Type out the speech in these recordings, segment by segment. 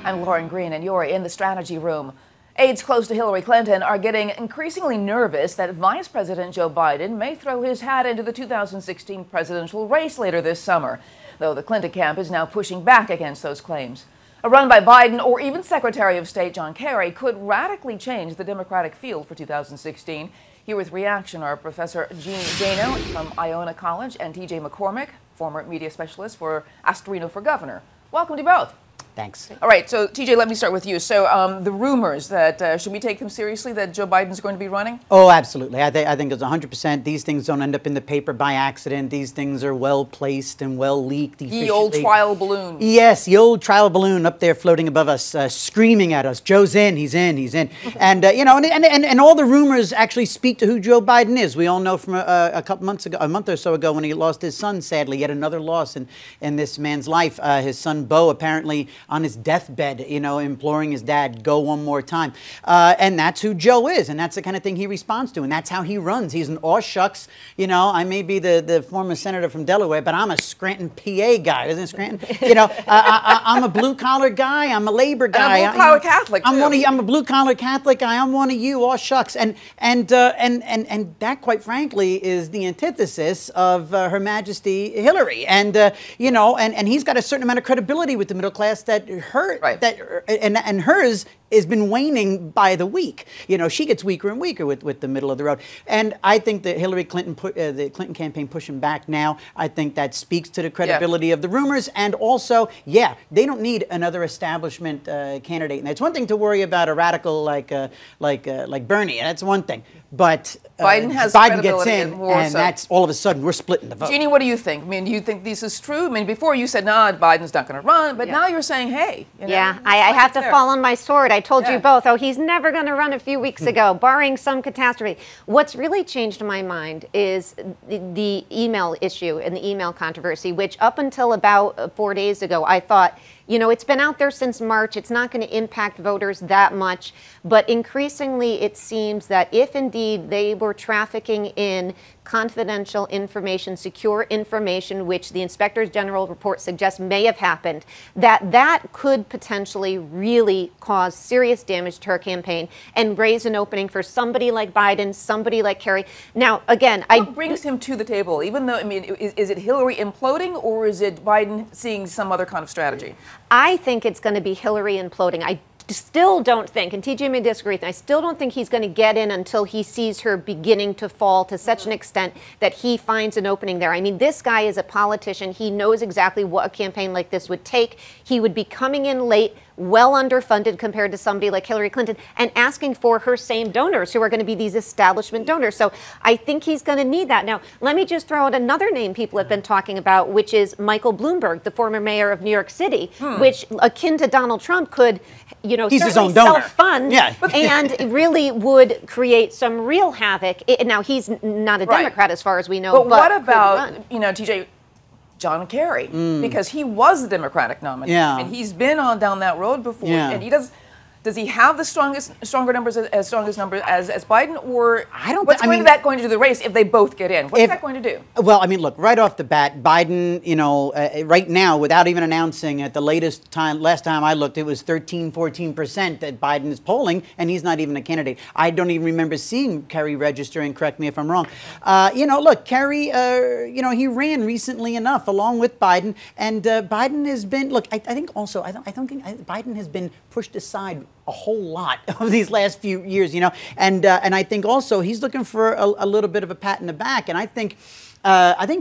I'm Lauren Green, and you're in the strategy room. Aides close to Hillary Clinton are getting increasingly nervous that Vice President Joe Biden may throw his hat into the 2016 presidential race later this summer, though the Clinton camp is now pushing back against those claims. A run by Biden or even Secretary of State John Kerry could radically change the Democratic field for 2016. Here with reaction are Professor Jeanne Zaino from Iona College and T.J. McCormack, former media specialist for Astorino for Governor. Welcome to both. Thanks. All right, so TJ, let me start with you. So the rumors that, should we take them seriously, that Joe Biden's going to be running? Oh, absolutely. I think it's 100%. These things don't end up in the paper by accident. These things are well placed and well leaked efficiently. The old trial balloon. Yes, the old trial balloon up there floating above us, screaming at us, Joe's in, he's in, he's in. And, you know, and all the rumors actually speak to who Joe Biden is. We all know from a couple months ago, a month or so ago, when he lost his son, sadly, yet another loss in this man's life. His son, Beau, apparently on his deathbed, you know, imploring his dad, go one more time. And that's who Joe is, and that's the kind of thing he responds to, and that's how he runs. He's an aw shucks, you know, I may be the former senator from Delaware, but I'm a Scranton, PA guy, isn't it, Scranton? You know, I'm a blue-collar guy, I'm a labor guy. And a blue-collar Catholic, too. I'm a blue-collar Catholic guy, I'm one of you, aw shucks. And that, quite frankly, is the antithesis of Her Majesty Hillary. And, you know, and he's got a certain amount of credibility with the middle class that and hers has been waning by the week. You know, she gets weaker and weaker with the middle of the road. And I think that Hillary Clinton, the Clinton campaign pushing back now, I think that speaks to the credibility of the rumors. And also, yeah, they don't need another establishment candidate. And it's one thing to worry about a radical like Bernie. That's one thing. But Biden gets in, and that's all of a sudden we're splitting the vote. Jeannie, what do you think? I mean, do you think this is true? I mean, before you said, nah, Biden's not going to run, but now you're saying, hey. You know, yeah, I have to fall on my sword. I told you both, oh, he's never going to run a few weeks ago, barring some catastrophe. What's really changed my mind is the email issue and the email controversy, which up until about 4 days ago, I thought, you know, it's been out there since March. It's not going to impact voters that much. But increasingly, it seems that if indeed they were trafficking in confidential information, secure information, which the Inspector General report suggests may have happened, that could potentially really cause serious damage to her campaign and raise an opening for somebody like Biden, somebody like Kerry. Now, again, what brings him to the table? Even though, I mean, is it Hillary imploding, or is it Biden seeing some other kind of strategy? I think it's going to be Hillary imploding. I still don't think, and TJ may disagree, I still don't think he's going to get in until he sees her beginning to fall to such an extent that he finds an opening there. I mean, this guy is a politician. He knows exactly what a campaign like this would take. He would be coming in late, well underfunded compared to somebody like Hillary Clinton, and asking for her same donors who are going to be these establishment donors. So I think he's going to need that. Now, let me just throw out another name people have been talking about, which is Michael Bloomberg, the former mayor of New York City, which, akin to Donald Trump, could, you know, he's his own donor. Self-fund and really would create some real havoc. Now, he's not a Democrat as far as we know. But what about, you know, TJ, John Kerry, because he was the Democratic nominee, and he's been on down that road before, and he does he have the stronger numbers as Biden, or what's that going to do to the race if they both get in? What's that going to do? Well, I mean, look, right off the bat, Biden, you know, right now, without even announcing, at the last time I looked, it was 13-14% that Biden is polling, and he's not even a candidate. I don't even remember seeing Kerry registering. Correct me if I'm wrong. You know, look, Kerry, you know, he ran recently enough along with Biden, and Biden has been. Look, I think also, I don't think Biden has been pushed aside a whole lot of these last few years, you know, and I think also he's looking for a little bit of a pat in the back, and I think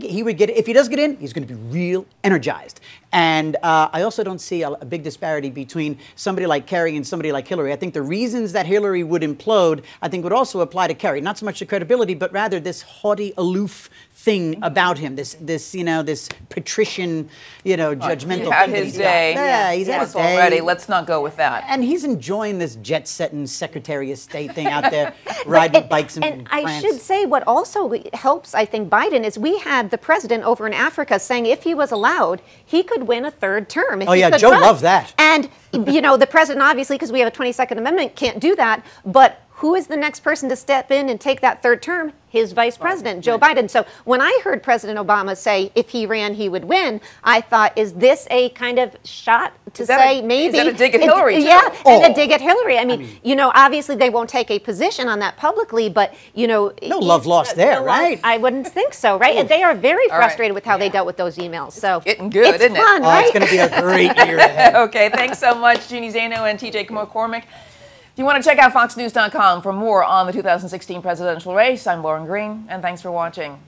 he would get, if he does get in, he's going to be real energized. And I also don't see a big disparity between somebody like Kerry and somebody like Hillary. I think the reasons that Hillary would implode, I think, would also apply to Kerry. Not so much the credibility, but rather this haughty, aloof thing about him. This you know, this patrician, you know, judgmental. He had his day. Yeah, he's had his day already. Let's not go with that. And he's enjoying this jet-setting Secretary of State thing out there, riding bikes in France. I should say what also helps, I think, Biden is we had the president over in Africa saying if he was allowed, he could win a third term. Oh, Joe loves that. And, you know, the president, obviously, because we have a 22nd Amendment, can't do that. But who is the next person to step in and take that third term? His vice president, Joe Biden. So when I heard President Obama say if he ran, he would win, I thought, is this a kind of shot to say maybe? Is that a dig at Hillary, too? Yeah, and a dig at Hillary. I mean, you know, obviously they won't take a position on that publicly, but, you know. No love lost there, right? I wouldn't think so, right? And they are very frustrated with how they dealt with those emails. So getting good, it's isn't fun, it? right? It's going to be a great year ahead. Okay, thanks so much, Jeanne Zaino and T.J. McCormack. If you want to check out foxnews.com for more on the 2016 presidential race, I'm Lauren Green, and thanks for watching.